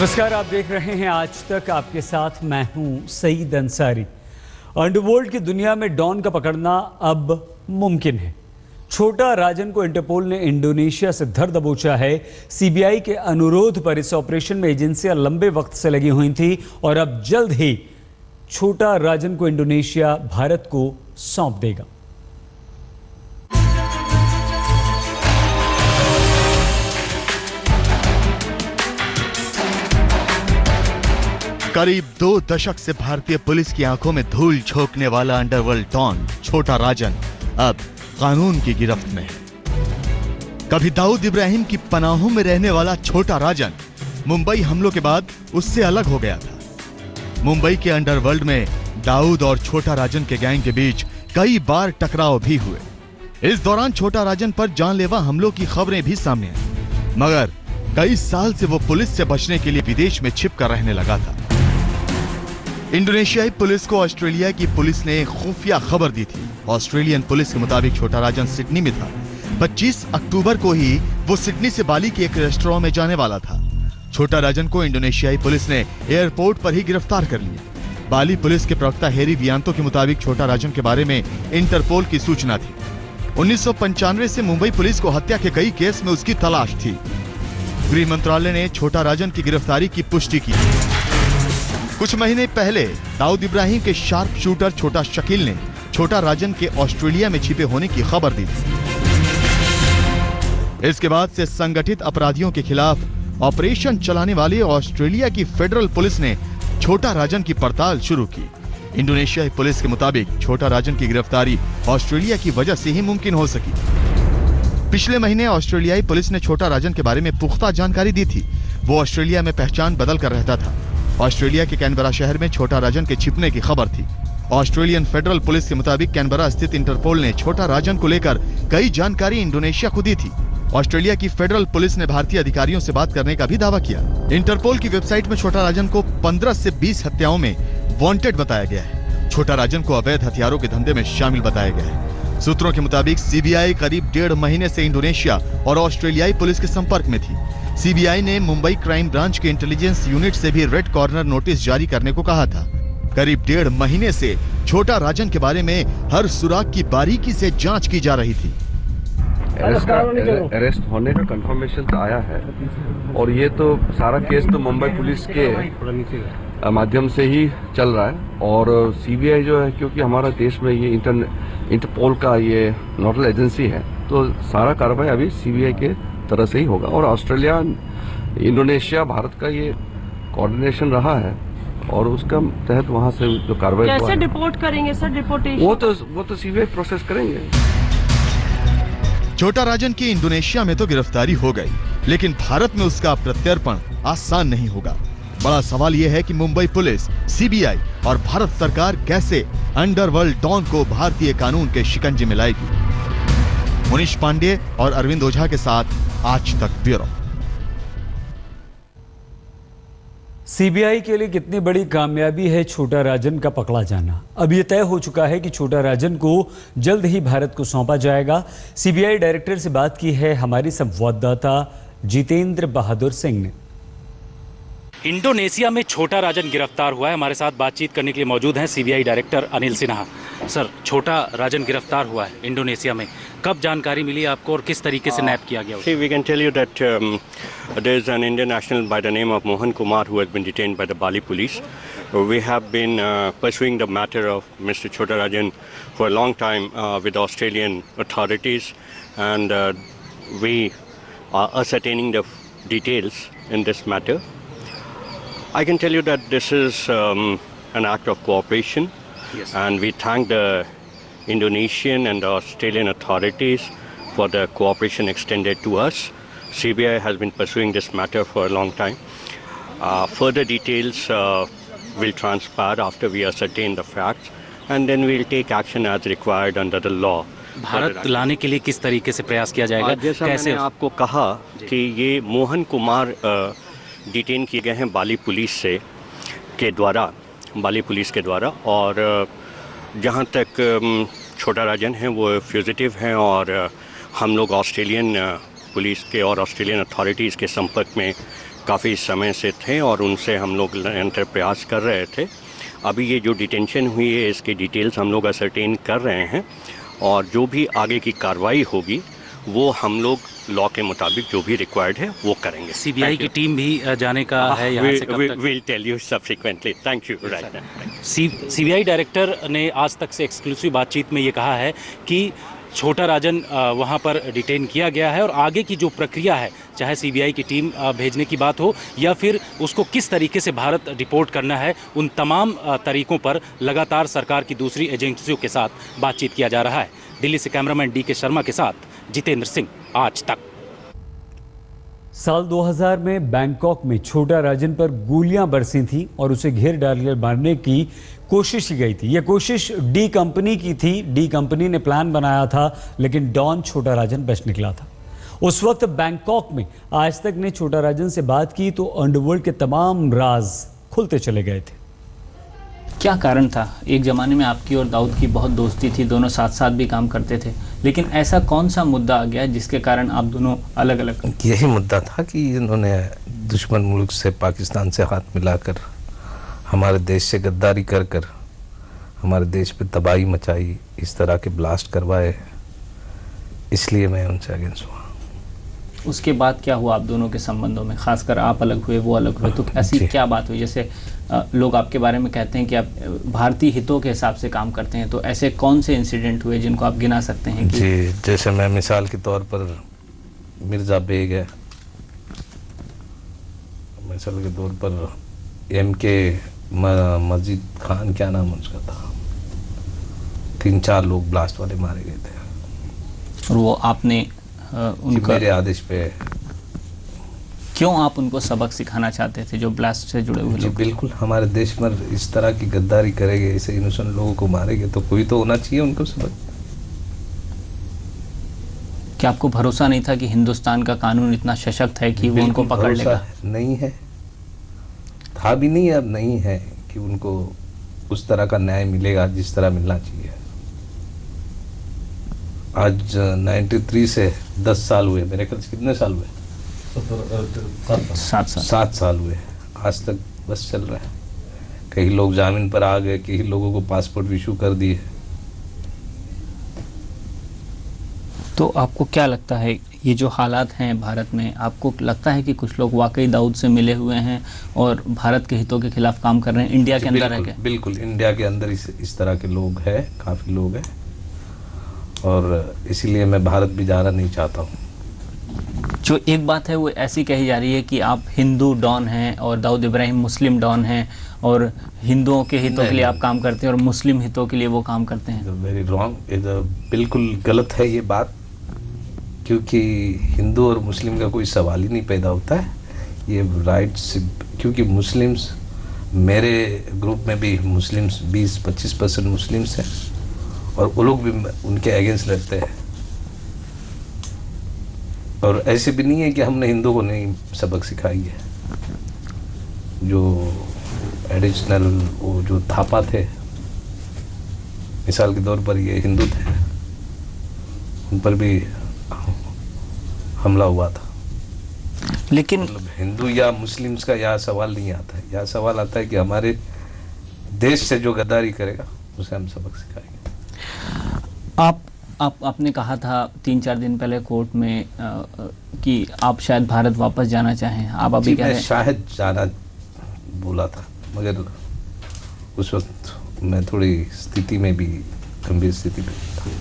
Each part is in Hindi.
नमस्कार, आप देख रहे हैं आज तक। आपके साथ मैं हूं सईद अंसारी। अंडरवर्ल्ड की दुनिया में डॉन का पकड़ना अब मुमकिन है। छोटा राजन को इंटरपोल ने इंडोनेशिया से धर दबोचा है। सीबीआई के अनुरोध पर इस ऑपरेशन में एजेंसियां लंबे वक्त से लगी हुई थी और अब जल्द ही छोटा राजन को इंडोनेशिया भारत को सौंप देगा। करीब 2 दशक से भारतीय पुलिस की आंखों में धूल झोंकने वाला अंडरवर्ल्ड डॉन छोटा राजन अब कानून की गिरफ्त में है। कभी दाऊद इब्राहिम की पनाहों में रहने वाला छोटा राजन मुंबई हमलों के बाद उससे अलग हो गया था। मुंबई के अंडरवर्ल्ड में दाऊद और छोटा राजन के गैंग के बीच कई बार टकराव भी हुए। इस दौरान छोटा राजन पर जानलेवा हमलों की खबरें भी सामने आई, मगर कई साल से वो पुलिस से बचने के लिए विदेश में छिप कर रहने लगा था। इंडोनेशियाई पुलिस को ऑस्ट्रेलिया की पुलिस ने खुफिया खबर दी थी। ऑस्ट्रेलियन पुलिस के मुताबिक छोटा राजन सिडनी में था। 25 अक्टूबर को ही वो सिडनी से बाली के एक रेस्टोरेंट में जाने वाला था। छोटा राजन को इंडोनेशियाई पुलिस ने एयरपोर्ट पर ही गिरफ्तार कर लिया। बाली पुलिस के प्रवक्ता हेरी वियांतो के मुताबिक छोटा राजन के बारे में इंटरपोल की सूचना थी। 1995 से मुंबई पुलिस को हत्या के कई केस में उसकी तलाश थी। गृह मंत्रालय ने छोटा राजन की गिरफ्तारी की पुष्टि की। कुछ महीने पहले दाऊद इब्राहिम के शार्प शूटर छोटा शकील ने छोटा राजन के ऑस्ट्रेलिया में छिपे होने की खबर दी थी। इसके बाद से संगठित अपराधियों के खिलाफ ऑपरेशन चलाने वाली ऑस्ट्रेलिया की फेडरल पुलिस ने छोटा राजन की पड़ताल शुरू की। इंडोनेशियाई पुलिस के मुताबिक छोटा राजन की गिरफ्तारी ऑस्ट्रेलिया की वजह से ही मुमकिन हो सकी। पिछले महीने ऑस्ट्रेलियाई पुलिस ने छोटा राजन के बारे में पुख्ता जानकारी दी थी। वो ऑस्ट्रेलिया में पहचान बदल कर रहता था। ऑस्ट्रेलिया के कैनबरा शहर में छोटा राजन के छिपने की खबर थी। ऑस्ट्रेलियन फेडरल पुलिस के मुताबिक कैनबरा स्थित इंटरपोल ने छोटा राजन को लेकर कई जानकारी इंडोनेशिया को दी थी। ऑस्ट्रेलिया की फेडरल पुलिस ने भारतीय अधिकारियों से बात करने का भी दावा किया। इंटरपोल की वेबसाइट में छोटा राजन को 15 से 20 हत्याओं में वांटेड बताया गया है। छोटा राजन को अवैध हथियारों के धंधे में शामिल बताया गया है। सूत्रों के मुताबिक सीबीआई करीब 1.5 महीने से इंडोनेशिया और ऑस्ट्रेलियाई पुलिस के संपर्क में थी। सीबीआई ने मुंबई क्राइम ब्रांच के इंटेलिजेंस यूनिट से भी रेड कॉर्नर नोटिस जारी करने को कहा था। करीब 1.5 महीने से छोटा राजन के बारे में हर सुराग की बारीकी से जांच की जा रही थी। अरेस्ट होने का कंफर्मेशन तो आया है और ये तो सारा केस तो मुंबई पुलिस के माध्यम से ही चल रहा है। और सीबीआई जो है, क्योंकि हमारा देश में ये इंटरपोल का ये नोडल एजेंसी है, तो सारा कार्रवाई अभी सीबीआई के तरह से ही होगा। और ऑस्ट्रेलिया, इंडोनेशिया, भारत का ये कोऑर्डिनेशन रहा है और उसका तहत वहां से जो कार्रवाई कैसे डिपोर्ट करेंगे सर? डिपोर्टेशन वो तो सीबीआई प्रोसेस करेंगे। छोटा राजन की इंडोनेशिया में तो गिरफ्तारी हो गई, लेकिन भारत में उसका प्रत्यर्पण आसान नहीं होगा। बड़ा सवाल यह है कि मुंबई पुलिस, सीबीआई और भारत सरकार कैसे अंडरवर्ल्ड डॉन को भारतीय कानून के शिकंजे में लाएगी। मुनीश पांडे और अरविंद ओझा के साथ आज तक ब्यूरो। सीबीआई के लिए कितनी बड़ी कामयाबी है छोटा राजन का पकड़ा जाना। अब यह तय हो चुका है कि छोटा राजन को जल्द ही भारत को सौंपा जाएगा। सीबीआई डायरेक्टर से बात की है हमारी संवाददाता जितेंद्र बहादुर सिंह ने। इंडोनेशिया में छोटा राजन गिरफ्तार हुआ है। हमारे साथ बातचीत करने के लिए मौजूद हैं CBI director Anil Sinha. Sir, छोटा राजन गिरफ्तार हुआ है इंडोनेशिया में, कब जानकारी मिली आपको और किस तरीके से नैप किया गया? See, we can tell you that there is an Indian national by the name of Mohan Kumar who has been detained by the Bali police. We have been pursuing the matter of Mr. Chota Rajan for a long time with Australian authorities, and we are ascertaining the details in this matter. I can tell you that this is an act of cooperation. Yes. And we thank the Indonesian and the Australian authorities for the cooperation extended to us. CBI has been pursuing this matter for a long time. Further details will transpire after we ascertain the facts, and then we'll take action as required under the law. Bharat लाने के लिए किस तरीके से प्रयास किया जाएगा? जैसा मैंने आपको कहा कि ये मोहन कुमार डिटेन किए गए हैं बाली पुलिस के द्वारा, और जहाँ तक छोटा राजन है वो फ्यूजिटिव हैं, और हम लोग ऑस्ट्रेलियन पुलिस के और ऑस्ट्रेलियन अथॉरिटीज़ के संपर्क में काफ़ी समय से थे और उनसे हम लोग निरंतर प्रयास कर रहे थे। अभी ये जो डिटेंशन हुई है इसके डिटेल्स हम लोग असरटेन कर रहे हैं और जो भी आगे की कार्रवाई होगी वो हम लोग लॉ के मुताबिक जो भी रिक्वायर्ड है वो करेंगे। सीबीआई की टीम भी जाने का है यहाँ से कब तक? Will tell you subsequently. Thank you. Right. CBI director ने आज तक से एक्सक्लूसिव बातचीत में ये कहा है कि छोटा राजन वहाँ पर डिटेन किया गया है और आगे की जो प्रक्रिया है, चाहे सीबीआई की टीम भेजने की बात हो या फिर उसको किस तरीके से भारत रिपोर्ट करना है, उन तमाम तरीकों पर लगातार सरकार की दूसरी एजेंसियों के साथ बातचीत किया जा रहा है। दिल्ली से कैमरामैन DK शर्मा के साथ जितेंद्र सिंह, आज तक। साल 2000 में बैंकॉक में छोटा राजन पर गोलियां बरसी थी और उसे घेर डालकर मारने की कोशिश की गई थी। यह कोशिश डी कंपनी की थी। डी कंपनी ने प्लान बनाया था, लेकिन डॉन छोटा राजन बच निकला था। उस वक्त बैंकॉक में आज तक ने छोटा राजन से बात की तो अंडरवर्ल्ड के तमाम राज खुलते चले गए थे। क्या कारण था? एक ज़माने में आपकी और दाऊद की बहुत दोस्ती थी, दोनों साथ साथ भी काम करते थे, लेकिन ऐसा कौन सा मुद्दा आ गया जिसके कारण आप दोनों अलग अलग? यही मुद्दा था कि इन्होंने दुश्मन मुल्क से, पाकिस्तान से हाथ मिलाकर हमारे देश से गद्दारी कर कर हमारे देश पे तबाही मचाई, इस तरह के ब्लास्ट करवाए, इसलिए मैं उनसे अगेंस्ट हुआ। उसके बाद क्या हुआ आप दोनों के संबंधों में? खासकर आप अलग हुए, वो अलग हुए, तो ऐसी क्या बात हुई? जैसे लोग आपके बारे में कहते हैं कि आप भारतीय हितों के हिसाब से काम करते हैं, तो ऐसे कौन से इंसिडेंट हुए जिनको आप गिना सकते हैं कि... जी, जैसे मैं मिसाल के तौर पर मिर्ज़ा बेग है, मिसाल के तौर पर MK मस्जिद खान, क्या नाम उसका था, 3-4 लोग ब्लास्ट वाले मारे गए थे और वो आपने उनका मेरे आदेश पे। क्यों आप उनको सबक सिखाना चाहते थे जो ब्लास्ट से जुड़े हुए जी लोग? बिल्कुल, हमारे देश में इस तरह की गद्दारी करेंगे, ऐसे इनोसेंट लोगों को मारेंगे तो कोई तो होना चाहिए उनको सबक। क्या आपको भरोसा नहीं था कि हिंदुस्तान का कानून इतना सशक्त है कि वो उनको पकड़ लेगा? नहीं है, था भी नहीं, अब नहीं है कि उनको उस तरह का न्याय मिलेगा जिस तरह मिलना चाहिए। आज 93 से 10 साल हुए, मेरे ख्याल से कितने साल हुए? 7 साल हुए। आज तक बस चल रहा है। कई लोग जामीन पर आ गए, कई लोगों को पासपोर्ट इशू कर दिए। तो आपको क्या लगता है ये जो हालात हैं भारत में, आपको लगता है कि कुछ लोग वाकई दाऊद से मिले हुए हैं और भारत के हितों के खिलाफ काम कर रहे हैं इंडिया के अंदर? है क्या? बिल्कुल, इंडिया के अंदर इस तरह के लोग हैं, काफ़ी लोग हैं, और इसीलिए मैं भारत भी जाना नहीं चाहता हूँ। जो एक बात है वो ऐसी कही जा रही है कि आप हिंदू डॉन हैं और दाऊद इब्राहिम मुस्लिम डॉन हैं और हिंदुओं के हितों के लिए आप काम करते हैं और मुस्लिम हितों के लिए वो काम करते हैं। वेरी रॉन्ग, बिल्कुल गलत है ये बात, क्योंकि हिंदू और मुस्लिम का कोई सवाल ही नहीं पैदा होता है। ये राइट्स, क्योंकि मुस्लिम्स, मेरे ग्रुप में भी मुस्लिम्स 20-25% मुस्लिम्स हैं और वो लोग भी उनके अगेंस्ट लड़ते हैं। और ऐसे भी नहीं है कि हमने हिंदू को नहीं सबक सिखाई है। जो एडिशनल वो जो थापा थे, मिसाल के तौर पर ये हिंदू थे, उन पर भी हमला हुआ था। लेकिन मतलब हिंदू या मुस्लिम्स का यहाँ सवाल नहीं आता है। यहाँ सवाल आता है कि हमारे देश से जो गद्दारी करेगा उसे हम सबक सिखाएंगे। आपने कहा था 3-4 दिन पहले कोर्ट में कि आप शायद भारत वापस जाना चाहें। आप अभी कह रहे हैं शायद जाना बोला था, मगर उस वक्त मैं थोड़ी स्थिति में भी, गंभीर स्थिति में था।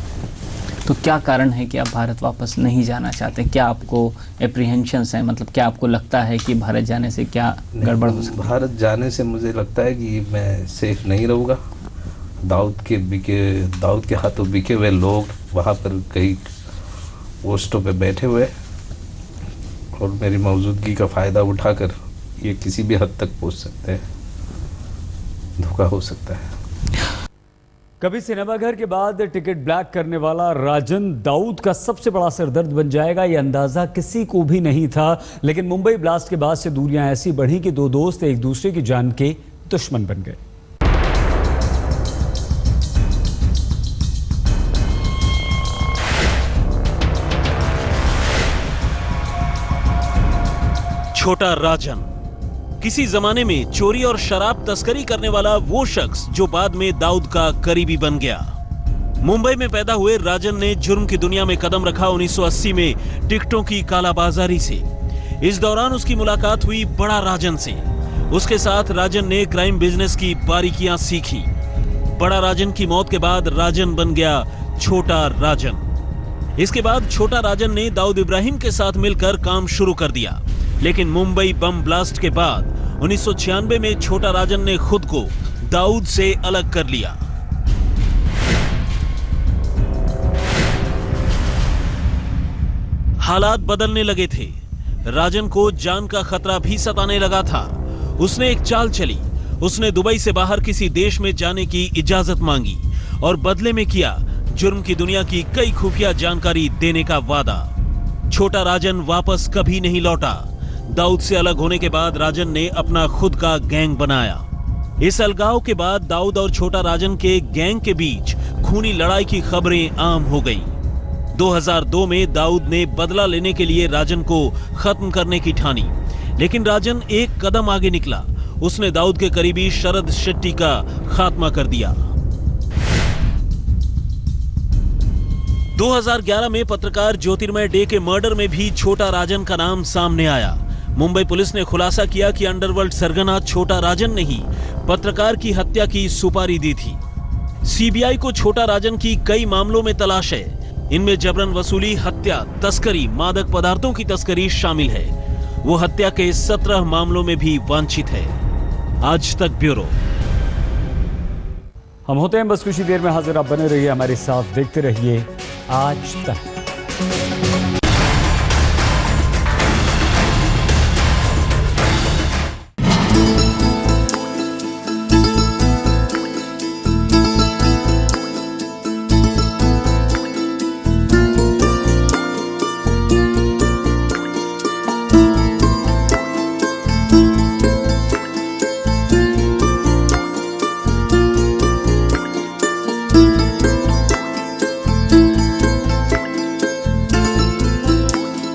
तो क्या कारण है कि आप भारत वापस नहीं जाना चाहते? क्या आपको एप्रीहेंशंस हैं? मतलब क्या आपको लगता है कि भारत जाने से क्या गड़बड़ हो सकती है? भारत जाने से मुझे लगता है कि मैं सेफ नहीं रहूँगा। दाऊद के हाथों बिके हुए लोग वहाँ पर कई पोस्टों पे बैठे हुए और मेरी मौजूदगी का फ़ायदा उठाकर ये किसी भी हद तक पहुँच सकते हैं, धोखा हो सकता है। कभी सिनेमाघर के बाद टिकट ब्लैक करने वाला राजन दाऊद का सबसे बड़ा सिरदर्द बन जाएगा, यह अंदाजा किसी को भी नहीं था। लेकिन मुंबई ब्लास्ट के बाद से दूरियां ऐसी बढ़ी कि दो दोस्त एक दूसरे की जान के दुश्मन बन गए। छोटा राजन, किसी जमाने में चोरी और शराब तस्करी करने वाला वो शख्स जो बाद में दाऊद का करीबी बन गया। मुंबई में पैदा हुए राजन ने जुर्म की दुनिया में कदम रखा 1980 में टिकटों की कालाबाजारी से। इस दौरान उसकी मुलाकात हुई बड़ा राजन से। उसके साथ राजन ने क्राइम बिजनेस की बारीकियां सीखी। बड़ा राजन की मौत के बाद राजन बन गया छोटा राजन। इसके बाद छोटा राजन ने दाऊद इब्राहिम के साथ मिलकर काम शुरू कर दिया, लेकिन मुंबई बम ब्लास्ट के बाद 1996 में छोटा राजन ने खुद को दाऊद से अलग कर लिया। हालात बदलने लगे थे। राजन को जान का खतरा भी सताने लगा था। उसने एक चाल चली। उसने दुबई से बाहर किसी देश में जाने की इजाजत मांगी और बदले में किया जुर्म की दुनिया की कई खुफिया जानकारी देने का वादा। छोटा राजन वापस कभी नहीं लौटा। दाऊद से अलग होने के बाद राजन ने अपना खुद का गैंग बनाया। इस अलगाव के बाद दाऊद और छोटा राजन के गैंग के बीच खूनी लड़ाई की खबरें आम हो गईं। 2002 में दाऊद ने बदला लेने के लिए राजन को खत्म करने की ठानी, लेकिन राजन एक कदम आगे निकला। उसने दाऊद के करीबी शरद शेट्टी का खात्मा कर दिया। 2011 में पत्रकार ज्योतिर्मय डे के मर्डर में भी छोटा राजन का नाम सामने आया। मुंबई पुलिस ने खुलासा किया कि अंडरवर्ल्ड सरगना छोटा राजन ने ही पत्रकार की हत्या की सुपारी दी थी। सीबीआई को छोटा राजन की कई मामलों में तलाश है। इनमें जबरन वसूली, हत्या, तस्करी, मादक पदार्थों की तस्करी शामिल है। वो हत्या के 17 मामलों में भी वांछित है। आज तक ब्यूरो। हम होते हैं बस कुछ ही देर में हाजिर। आप बने रहिए हमारे साथ, देखते रहिए आज तक।